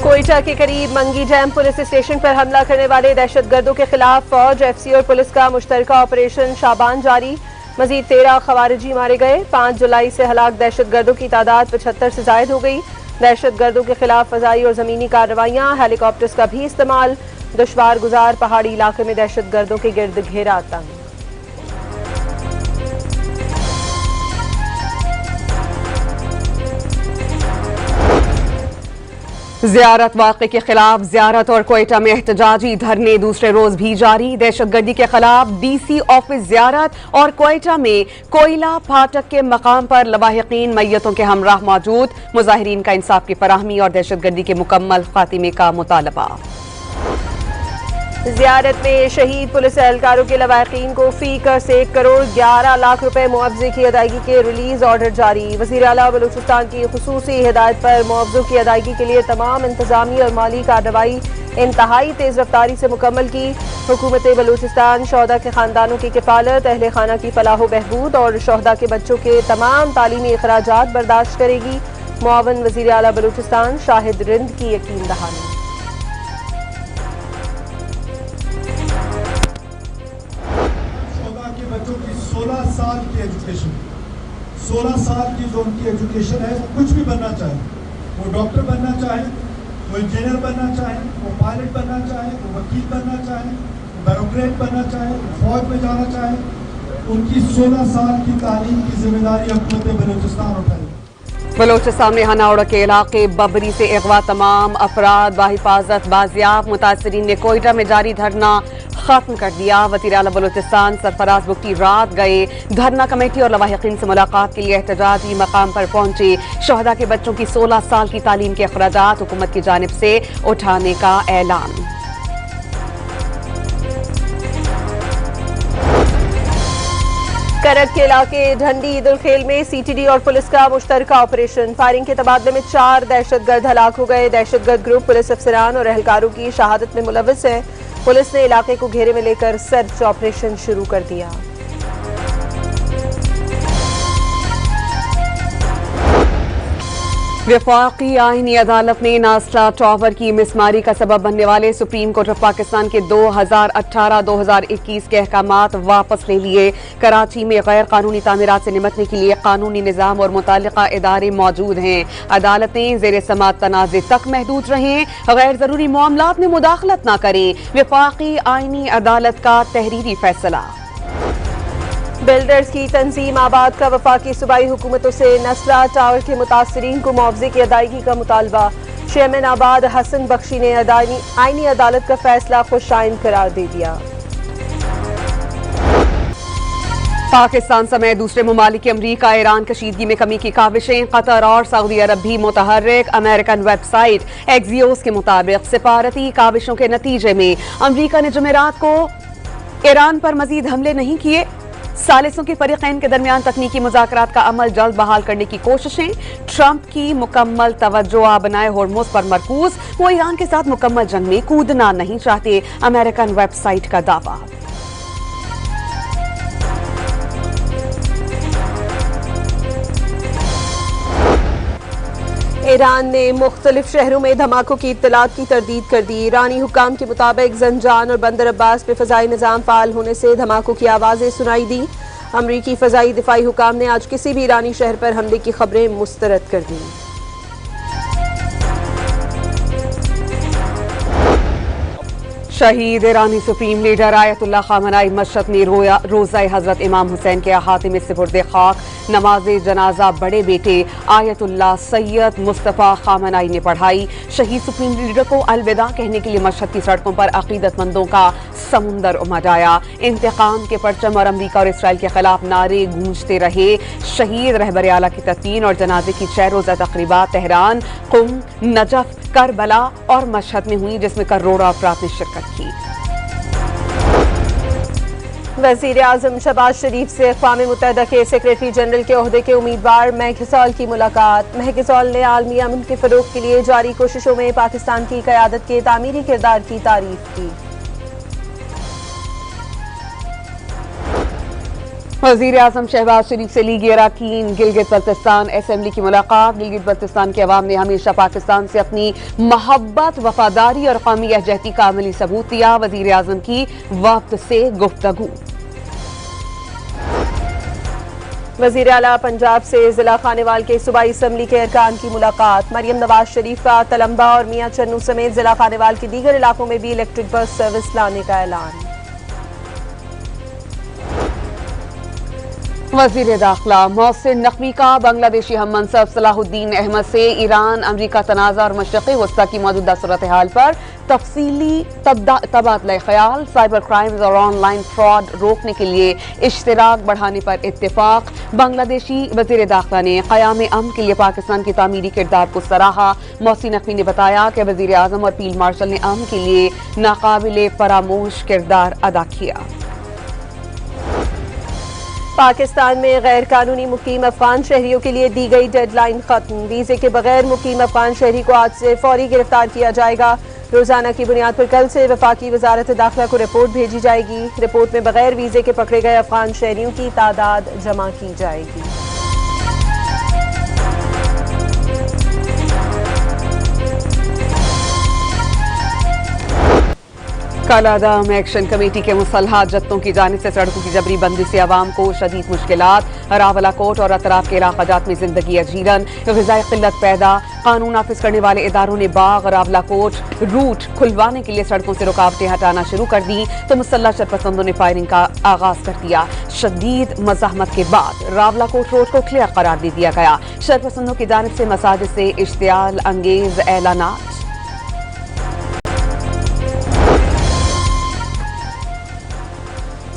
कोयटा के करीब मंगी डैम पुलिस स्टेशन पर हमला करने वाले दहशतगर्दों के खिलाफ फौज, एफसी और पुलिस का मुश्तरका ऑपरेशन शाबान जारी। मजीद 13 खवारिजी मारे गए। 5 जुलाई से हलाक दहशतगर्दों की तादाद 75 से जायद हो गई। दहशतगर्दों के खिलाफ फजाई और जमीनी कार्रवाइयां, हेलीकॉप्टर्स का भी इस्तेमाल। दुश्वार गुजार पहाड़ी इलाके में दहशतगर्दों के गिर्द घेरा तंग। ज़ियारत वाक़े के खिलाफ ज़ियारत और कोयटा में एहतजाजी धरने दूसरे रोज भी जारी। दहशतगर्दी के खिलाफ डीसी ऑफिस ज़ियारत और कोयटा में कोयला फाटक के मकाम पर लवाहिकीन मैयतों के हमराह मौजूद। मुजाहिरीन का इंसाफ की फराहमी और दहशतगर्दी के मुकम्मल खात्मे का मुतालबा। ज़ियारत में शहीद पुलिस एहलकारों के लवाहिकीन को फी कर से 1 करोड़ 11 लाख रुपए मुआवजे की अदायगी के रिलीज ऑर्डर जारी। वज़ीर आला बलूचिस्तान की खुसूसी हिदायत पर मुआवजों की अदायगी के लिए तमाम इंतजामी और माली कार्रवाई इंतहाई तेज रफ्तारी से मुकम्मल की। हुकूमत बलूचिस्तान शोहदा के खानदानों की किफालत, अहले खाना की फलाह बहबूद और शोहदा के बच्चों के तमाम तालीमी अखराजात बर्दाश्त करेगी। मुआवन वज़ीर आला बलूचिस्तान शाहिद रिंद की यकीन दहानी। बच्चों की 16 साल की एजुकेशन, 16 साल की जो उनकी एजुकेशन है, वो कुछ भी बनना चाहे, वो डॉक्टर बनना चाहे, वो इंजीनियर बनना चाहे, वो पायलट बनना चाहे, वो वकील बनना चाहे, वो ब्यूरोक्रेट बनना चाहे, वो फौज में जाना चाहे, उनकी 16 साल की तालीम की जिम्मेदारी हुकूमत बलूचिस्तान उठाएगी। बलोचिस्तान में हनाउड़ा के इलाके बबरी से अगवा तमाम अफराद बाहिफाजत बाजियाब। मुतासरीन ने कोयटा में जारी धरना खत्म कर दिया। वज़ीर आला बलूचिस्तान सरफराज बुगटी रात गए। धरना कमेटी और लवाहिकीन से मुलाकात के लिए एहतजाजी मकाम पर पहुंचे। शोहदा के बच्चों की 16 साल की तालीम के अखराजात हुकूमत की जानिब से उठाने का ऐलान। करक के इलाके ढंडी ईदुल खेल में सीटीडी और पुलिस का मुश्तरका ऑपरेशन। फायरिंग के तबादले में 4 दहशतगर्द हलाक हो गए। दहशतगर्द ग्रुप पुलिस अफसरान और एहलकारों की शहादत में मुलविस है। पुलिस ने इलाके को घेरे में लेकर सर्च ऑपरेशन शुरू कर दिया। वफाकी आईनी अदालत ने नास्टा टावर की मिसमारी का सबब बनने वाले सुप्रीम कोर्ट ऑफ पाकिस्तान के 2018-2021 के अहकामात वापस ले लिए। कराची में गैर कानूनी तामीरात से निपटने के लिए कानूनी निज़ाम और मुतालिका इदारे मौजूद हैं। अदालतें ज़ेर समात तनाज़े तक महदूद रहें, गैर ज़रूरी मामलात में मुदाखलत न करें। वफाकी आईनी अदालत का तहरीरी फैसला। बिल्डर्स की तंजीम आबाद का वफाकी सूबाई हुकूमतों से नस्ला टावर के मुतासरीन को मुआवजे की अदायगी का मुतालबा। चेयरमैन आबाद हसन बख्शी ने आईनी अदालत का फैसला खुशाइन करार दे दिया। पाकिस्तान समेत दूसरे ममालिक की अमरीका ईरान कशीदगी में कमी की काविशें। कतर और सऊदी अरब भी मुतहर्रिक। अमेरिकन वेबसाइट एक्सियोस के मुताबिक सिफारती काविशों के नतीजे में अमरीका ने जुमेरात को ईरान पर मजीद हमले नहीं किए। सालिसों के फरीकैन के दरमियान तकनीकी मुज़ाकरात का अमल जल्द बहाल करने की कोशिशें। ट्रंप की मुकम्मल तवज्जो बनाए होर्मुज़ पर मरकूज। वो ईरान के साथ मुकम्मल जंग में कूदना नहीं चाहते। अमेरिकन वेबसाइट का दावा। ईरान ने मुख्तलिफ शहरों में धमाकों की इत्तलात की तरदीद कर दी। ईरानी हुक्काम के मुताबिक जंजान और बंदर अब्बास पे फजाई निज़ाम फाल होने से धमाकों की आवाज़ें सुनाई दी। अमरीकी फजाई दिफाई हुक्काम ने आज किसी भी ईरानी शहर पर हमले की खबरें मुस्तरद कर दी। शहीद ईरानी सुप्रीम लीडर आयतुल्लाह खामनाई मशहद ने रोज़ा हज़रत इमाम हुसैन के अहाते में सुपुर्द खाक नमाज जनाजा बड़े बेटे आयतुल्लाह सैयद मुस्तफ़ा खामनाई ने पढ़ाई। शहीद सुप्रीम लीडर को अलविदा कहने के लिए मशहद की सड़कों पर अकीदतमंदों का समुंदर उमड़ आया। इंतकाम के परचम और अमरीका और इसराइल के खिलाफ नारे गूंजते रहे। शहीद रहबर आला की तदफीन और जनाजे की 6 रोज़ा तकरीबात तेहरान, कुम, नजफ, करबला और मशहद में हुई, जिसमें करोड़ों अफराद ने शिरकत की। वज़ीर आज़म शहबाज शरीफ से अक़वाम मुत्तहिदा के सेक्रेटरी जनरल के ओहदे के उम्मीदवार महगसौल की मुलाकात। महगसौल ने आलमी अमन के फ़रोग़ के लिए जारी कोशिशों में पाकिस्तान की क़यादत के तामीरी किरदार की तारीफ़ की। वज़ीर आज़म शहबाज शरीफ से लीगी अरकान गिलगित बल्तिस्तान असेंबली की मुलाकात। गिलगित बल्तिस्तान के अवाम ने हमेशा पाकिस्तान से अपनी मोहब्बत, वफादारी और कौमी यकजहती का अमली सबूत दिया। वज़ीर आज़म की वक्त से गुफ्तगू। वज़ीर आला पंजाब से जिला खानेवाल के सूबाई असम्बली के अरकान की मुलाकात। मरियम नवाज शरीफ का तलम्बा और मियां चन्नू समेत जिला खानेवाल के दीगर इलाकों में भी इलेक्ट्रिक बस सर्विस लाने का ऐलान। वज़ीर दाखिला मोहसिन नकवी का बांग्लादेशी हम मनसब सलाहुद्दीन अहमद से ईरान अमरीका तनाज़ा और मशरिक़ी वस्ता की मौजूदा सूरत हाल पर तफसीली तबादला ख्याल। साइबर क्राइम्स और ऑनलाइन फ्रॉड रोकने के लिए इश्तिराक बढ़ाने पर इत्तेफाक। बांग्लादेशी वज़ीर दाखिला ने क़याम अमन के लिए पाकिस्तान की तामीरी किरदार को सराहा। मोहसिन नकवी ने बताया कि वज़ीर आज़म और फील्ड मार्शल ने अमन के लिए नाकाबिले फरामोश किरदार अदा किया। पाकिस्तान में गैर कानूनी मुकीम अफगान शहरियों के लिए दी गई डेडलाइन खत्म। वीजे के बगैर मुकीम अफगान शहरी को आज से फौरी गिरफ्तार किया जाएगा। रोजाना की बुनियाद पर कल से वफाकी वजारत दाखिला को रिपोर्ट भेजी जाएगी। रिपोर्ट में बगैर वीजे के पकड़े गए अफगान शहरियों की तादाद जमा की जाएगी। कालादम एक्शन कमेटी के मुसल्हा जत्तों की जानिब से सड़कों की जबरी बंदी से आवाम को शदीद मुश्किलात। रावलाकोट और अतराफ के इलाकाजात में जिंदगी अजीरन, ग़िज़ाई क़िल्लत पैदा। कानून नाफिज करने वाले इदारों ने बाग रावलाकोट रूट खुलवाने के लिए सड़कों से रुकावटें हटाना शुरू कर दी तो मुसल्हा शरपसंदों ने फायरिंग का आगाज कर दिया। शदीद मज़ाहमत के बाद रावलाकोट रोड को क्लियर करार दे दिया गया। शरपसंदों की जानिब से मसाजिद से इश्तियाल अंगेज ऐलानात।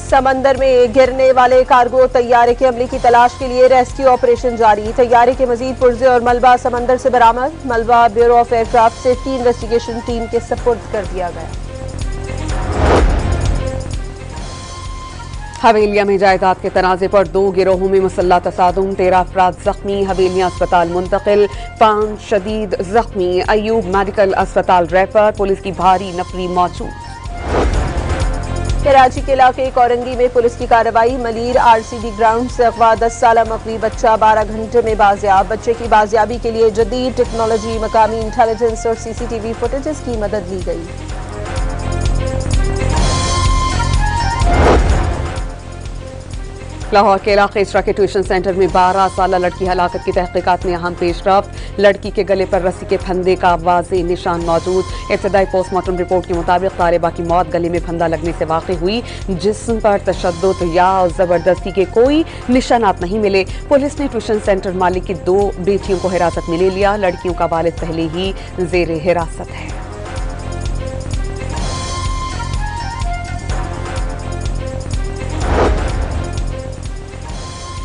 समंदर में गिरने वाले कार्गो तैयारे के अमले की तलाश के लिए रेस्क्यू ऑपरेशन जारी। तैयारे के मजीद पुर्जे और मलबा समंदर से बरामद। मलबा bureau of aircraft safety investigation team के सपुर्द कर दिया गया। हवेलिया में जायदाद के तनाज़े पर 2 गिरोहों में मुसल्ला तसादुम, 13 अफराद जख्मी। हवेलिया अस्पताल मुंतकिल, 5 शदीद जख्मी। अयूब मेडिकल अस्पताल रेफर। पुलिस की भारी नफरी मौजूद। कराची के इलाके कोरंगी में पुलिस की कार्रवाई। मलीर आरसीडी ग्राउंड से अगवा 10 साल मकवी बच्चा 12 घंटे में बाजियाब। बच्चे की बाजियाबी के लिए जदीद टेक्नोलॉजी, मकामी इंटेलिजेंस और सीसीटीवी फुटेजेस की मदद ली गई। लाहौर के इलाके इसरा के ट्यूशन सेंटर में 12 साल लड़की हलाकत की तहकीकात में अहम पेशरफ्त। लड़की के गले पर रस्सी के फंदे का वाज़ेह निशान मौजूद। इब्तदाई पोस्टमार्टम रिपोर्ट के मुताबिक तालिबा की मौत गले में फंदा लगने से वाक़ई हुई। जिस्म पर तशद्दुद या जबरदस्ती के कोई निशानात नहीं मिले। पुलिस ने ट्यूशन सेंटर मालिक की 2 बेटियों को हिरासत में ले लिया। लड़कियों का वालिद पहले ही जेर हिरासत है।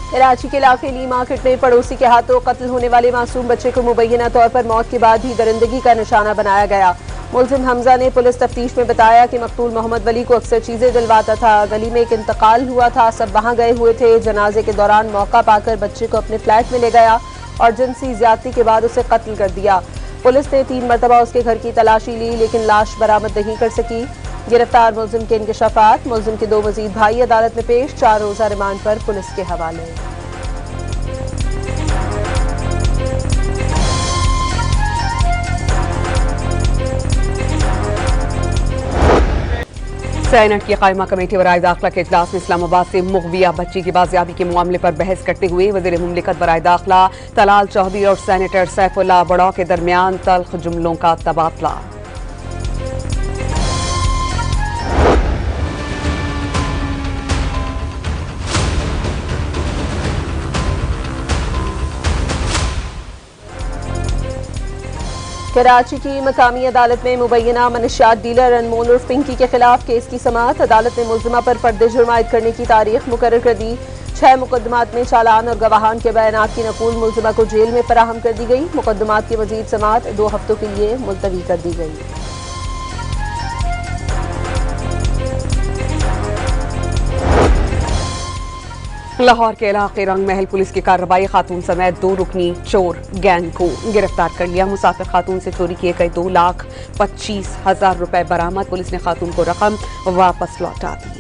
कराची के इलाके ली मार्केट में पड़ोसी के हाथों कत्ल होने वाले मासूम बच्चे को मुबैना तौर पर मौत के बाद ही दरिंदगी का निशाना बनाया गया। मुलजिम हमजा ने पुलिस तफ्तीश में बताया कि मकतूल मोहम्मद वली को अक्सर चीजें दिलवाता था। गली में एक इंतकाल हुआ था, सब वहां गए हुए थे। जनाजे के दौरान मौका पाकर बच्चे को अपने फ्लैट में ले गया और जिनसी ज्यादती के बाद उसे कत्ल कर दिया। पुलिस ने 3 मरतबा उसके घर की तलाशी ली लेकिन लाश बरामद नहीं कर सकी। गिरफ्तार मुलजिम के इंकशाफात। मुलजिम के 2 मजीद भाई अदालत में पेश। 4 रोजा रिमांड पर पुलिस के हवाले। सेनेट की कायमा कमेटी बराए दाखिला के इजलास में इस्लामाबाद से मुगविया बच्ची की बाजियाबी के मामले पर बहस करते हुए वज़ीर मुमलिकत बराए दाखिला तलाल चौधरी और सेनेटर सैफुल्लाह बड़ौ के दरमियान तल्ख जुमलों का तबादला। कराची की मकामी अदालत में मुबैना मनशियात डीलर अनमोल उर्फ पिंकी के खिलाफ केस की समाअत। अदालत ने मुलजिमा पर फर्द जुर्म आयद करने की तारीख मुकर्रर कर दी। 6 मुकदमात में चालान और गवाहान के बयानात की नकूल मुलजिमा को जेल में फराहम कर दी गई। मुकदमात की मजीद समाअत 2 हफ्तों के लिए मुलतवी कर दी गई। लाहौर के इलाके रंग महल पुलिस की कार्रवाई। खातून समेत 2 रुकनी चोर गैंग को गिरफ्तार कर लिया। मुसाफिर खातून से चोरी किए गए 2,25,000 रुपए बरामद। पुलिस ने खातून को रकम वापस लौटा दी।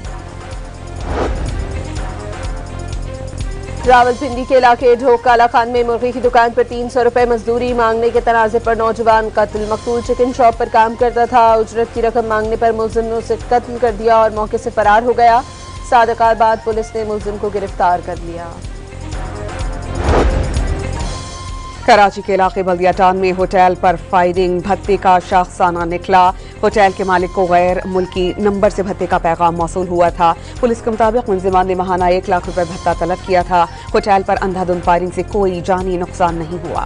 रावलपिंडी के इलाके ढोक काला खान में मुर्गी की दुकान पर 300 रुपए मजदूरी मांगने के तनाजे पर नौजवान कत्ल। मकतूल चिकन शॉप पर काम करता था। उजरत की रकम मांगने पर मुलजिम ने उसे कत्ल कर दिया और मौके से फरार हो गया। सादकार बाद पुलिस ने मुलजिम को गिरफ्तार कर लिया। कराची के इलाके बल्दिया टाउन में होटल पर फायरिंग, भत्ते का शाखसाना निकला। होटल के मालिक को गैर मुल्की नंबर से भत्ते का पैगाम मौसूल हुआ था। पुलिस के मुताबिक मुलजिमान ने महाना 1 लाख रुपए भत्ता तलब किया था। होटल पर अंधाधुंध फायरिंग से कोई जानी नुकसान नहीं हुआ।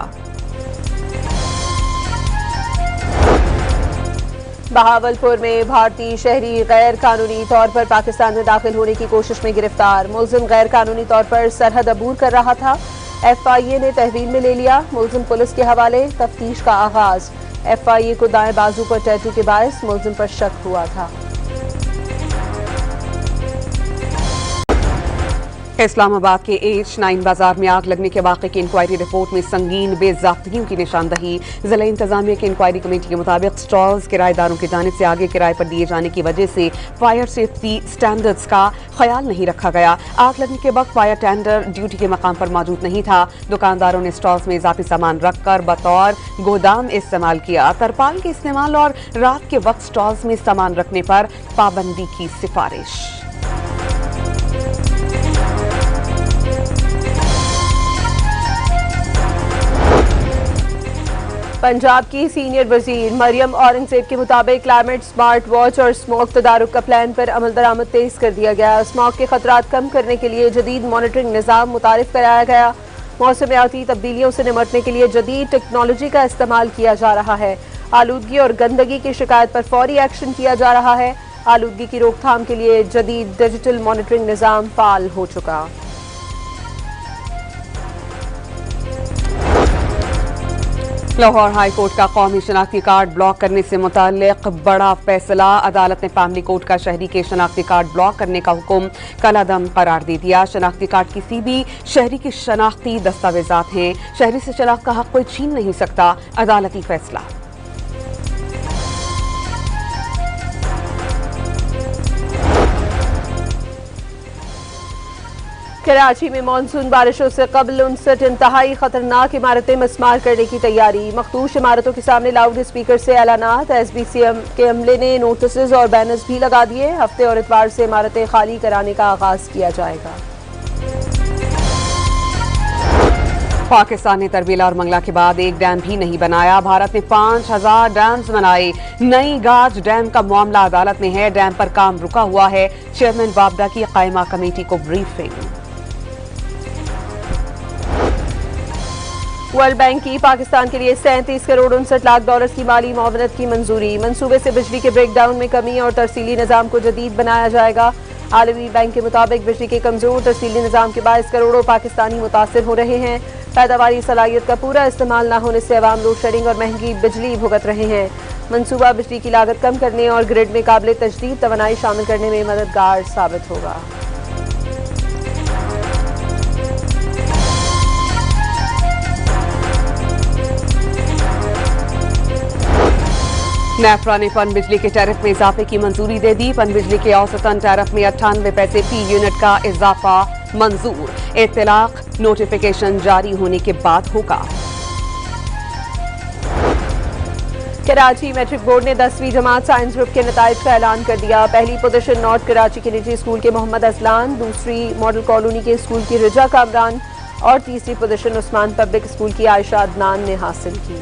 बहावलपुर में भारतीय शहरी गैर कानूनी तौर पर पाकिस्तान में दाखिल होने की कोशिश में गिरफ्तार। मुलजिम गैर कानूनी तौर पर सरहद अबूर कर रहा था। FIA ने तहवील में ले लिया। मुलजिम पुलिस के हवाले। तफ्तीश का आगाज। FIA को दाएं बाजू पर टैटू के बायस मुलजिम पर शक हुआ था। इस्लामाबाद के H9 बाजार में आग लगने के वाक़े की इंक्वायरी रिपोर्ट में संगीन बेज़ाब्तगियों की निशानदही। जिला इंतजामिया की इंक्वायरी कमेटी के मुताबिक स्टॉल्स किराएदारों की जानिब से आगे किराए पर दिए जाने की वजह से फायर सेफ्टी स्टैंडर्ड्स का ख्याल नहीं रखा गया। आग लगने के वक्त फायर टेंडर ड्यूटी के मकाम पर मौजूद नहीं था। दुकानदारों ने स्टॉल्स में इजाफी सामान रखकर बतौर गोदाम इस्तेमाल किया। तरपाल के इस्तेमाल और रात के वक्त स्टॉल्स में सामान रखने पर पाबंदी की सिफारिश। पंजाब की सीनियर वजीर मरियम औरंगजेब के मुताबिक क्लाइमेट स्मार्ट वॉच और स्मोक तदारुक का प्लान पर अमल दरामद तेज कर दिया गया। स्मोक के खतरात कम करने के लिए जदीद मॉनिटरिंग निज़ाम मुतारिफ कराया गया। मौसमियाती तब्दीलियों से निमटने के लिए जदीद टेक्नोलॉजी का इस्तेमाल किया जा रहा है। आलूदगी और गंदगी की शिकायत पर फौरी एक्शन किया जा रहा है। आलूदगी की रोकथाम के लिए जदीद डिजिटल मॉनिटरिंग निज़ाम फाल हो चुका। लाहौर हाई कोर्ट का कौमी शनाख्ती कार्ड ब्लॉक करने से मुताल्लिक बड़ा फैसला। अदालत ने फैमिली कोर्ट का शहरी के शनाख्ती कार्ड ब्लॉक करने का हुक्म कलादम करार दे दिया। शनाख्ती कार्ड किसी भी शहरी की शनाख्ती दस्तावेजात हैं। शहरी से शनाख्त का हक कोई छीन नहीं सकता। अदालती फैसला। कराची में मानसून बारिशों से कबल 59 इंतहाई खतरनाक इमारतें मस्मार करने की तैयारी। मखदूश इमारतों के सामने लाउड स्पीकर से ऐलानात। SBCM के अमले ने नोटिस और बैनर्स भी लगा दिए। हफ्ते और इतवार से इमारतें खाली कराने का आगाज किया जाएगा। पाकिस्तान ने तरबीला और मंगला के बाद एक डैम भी नहीं बनाया। भारत ने 5000 डैम्स बनाए। नई गाज डैम का मामला अदालत में है। डैम पर काम रुका हुआ है। चेयरमैन वापडा की कायमा कमेटी को ब्रीफिंग। वर्ल्ड बैंक की पाकिस्तान के लिए 37 करोड़ 59 लाख डॉलर की माली मुआवनत की मंजूरी। मंसूबे से बिजली के ब्रेकडाउन में कमी और तरसीली निज़ाम को जदीद बनाया जाएगा। आलमी बैंक के मुताबिक बिजली के कमजोर तरसीली निज़ाम के बायस करोड़ों पाकिस्तानी मुतासिर हो रहे हैं। पैदावारी सलाहियत का पूरा इस्तेमाल न होने से अवाम लोड शेडिंग और महंगी बिजली भुगत रहे हैं। मंसूबा बिजली की लागत कम करने और ग्रिड में काबिल तजदीद तवानाई शामिल करने में मददगार साबित होगा। नेफ्रा ने पन बिजली के टैरिफ में इजाफे की मंजूरी दे दी। पन बिजली के औसतन टैरिफ में 98 पैसे फी यूनिट का इजाफा मंजूर। इत्तलाक नोटिफिकेशन जारी होने के बाद होगा। कराची मैट्रिक बोर्ड ने 10वीं जमात साइंस ग्रुप के नताइज का ऐलान कर दिया। पहली पोजीशन नॉर्थ कराची के निजी स्कूल के मोहम्मद असलान, दूसरी मॉडल कॉलोनी के स्कूल की रिजा कामरान और तीसरी पोजीशन उस्मान पब्लिक स्कूल की आयशा अदनान ने हासिल की।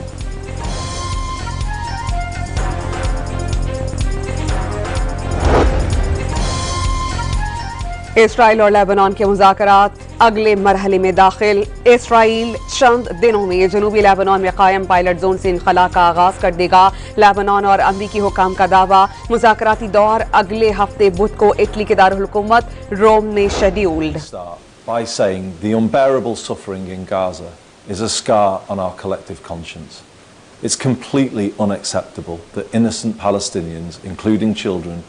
इसराइल और लेबनान के मुज़ाकरात अगले मरहले में दाखिल। इसराइल चंद दिनों में जनूबी लेबनान में कायम पायलट जोन से इनखला का आगाज कर देगा। लेबनान और अमरीकी हुकाम का दावा। मुज़ाकराती दौर अगले हफ्ते बुध को इटली के दारुल हुकूमत रोम में scheduled. By saying the unbearable suffering in Gaza is a scar on our collective conscience. It's completely unacceptable that innocent Palestinians, including children,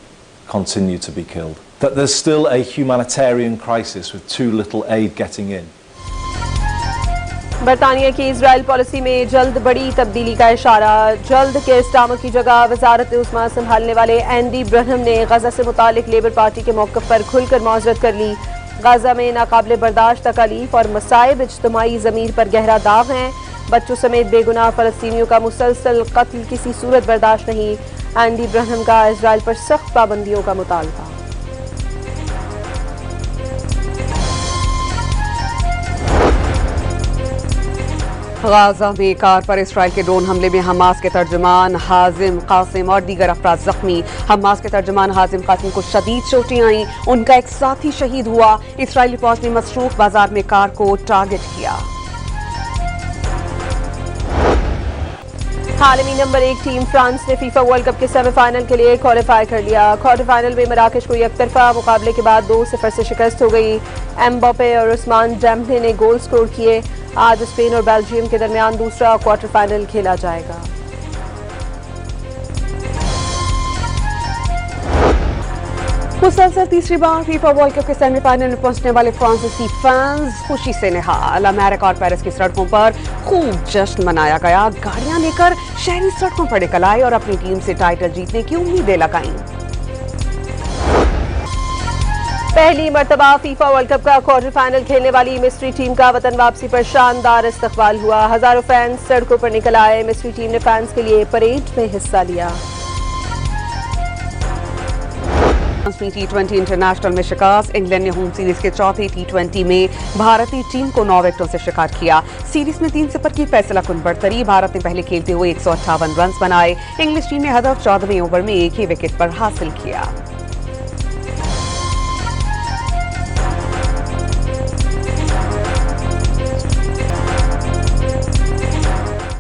continue to be killed. That there's still a humanitarian crisis with too little aid getting in. बरतानिया की Israel policy में जल्द बड़ी तब्दीली का इशारा। जल्द के स्टामर की जगह वजारत उस्मा संभालने वाले एंडी ब्रहम ने गजा से मुतालिक लेबर पार्टी के मौक़िफ़ पर खुलकर मौज़रत कर ली। गाजा में नाकाबिले बर्दाश्त तकलीफ और मसाइब इज्तिमाई ज़मीर पर गहरा दाग हैं। बच्चों समेत बेगुनाह फ़लस्तीनियों का मुसलसल कत्ल किसी सूरत बर्दाश्त नहीं। एंडी ब्रहम का इजराइल पर सख्त पाबंदियों का मुतालबा। गाजा में कार पर इसराइल के ड्रोन हमले में हमास के तर्जुमान हाजिम कासिम और दीगर अफराद जख्मी। हमास के तर्जुमान हाजिम कासिम को शदीद चोटें आईं। उनका एक साथी शहीद हुआ। इसराइली फौज ने मसरूफ बाजार में कार को टारगेट किया। आलमी नंबर 1 टीम फ्रांस ने फीफा वर्ल्ड कप के सेमीफाइनल के लिए क्वालिफाई कर लिया। क्वार्टर फाइनल में मराकेश को एकतरफा मुकाबले के बाद 2-0 से शिकस्त हो गई। एम्बापे और उस्मान डेम्बले ने गोल स्कोर किए। आज स्पेन और बेल्जियम के दरमियान दूसरा क्वार्टर फाइनल खेला जाएगा। मुसलसल तीसरी बार फीफा वर्ल्ड कप के सेमीफाइनल में पहुंचने वाले फ्रांसीसी फैंस खुशी से निहाल। अमेरिका और पेरिस की सड़कों पर खूब जश्न मनाया गया। गाड़ियां लेकर शहरी सड़कों पर निकल आए और अपनी टीम से टाइटल जीतने की उम्मीदें लगाईं। पहली मर्तबा फीफा वर्ल्ड कप का क्वार्टर फाइनल खेलने वाली मिस्री टीम का वतन वापसी पर शानदार इस्तकबाल हुआ। हजारों फैंस सड़कों पर निकल आए। मिस्री टीम ने फैंस के लिए परेड में हिस्सा लिया। T20 इंटरनेशनल में शिकस्त। इंग्लैंड ने होम सीरीज के चौथे T20 में भारतीय टीम को 9 विकेटों से शिकार किया। सीरीज में 3-0 की फैसलाकुन बढ़तरी। भारत ने पहले खेलते हुए 158 रन बनाए। इंग्लिश टीम ने हदफ 14वें ओवर में एक ही विकेट पर हासिल किया।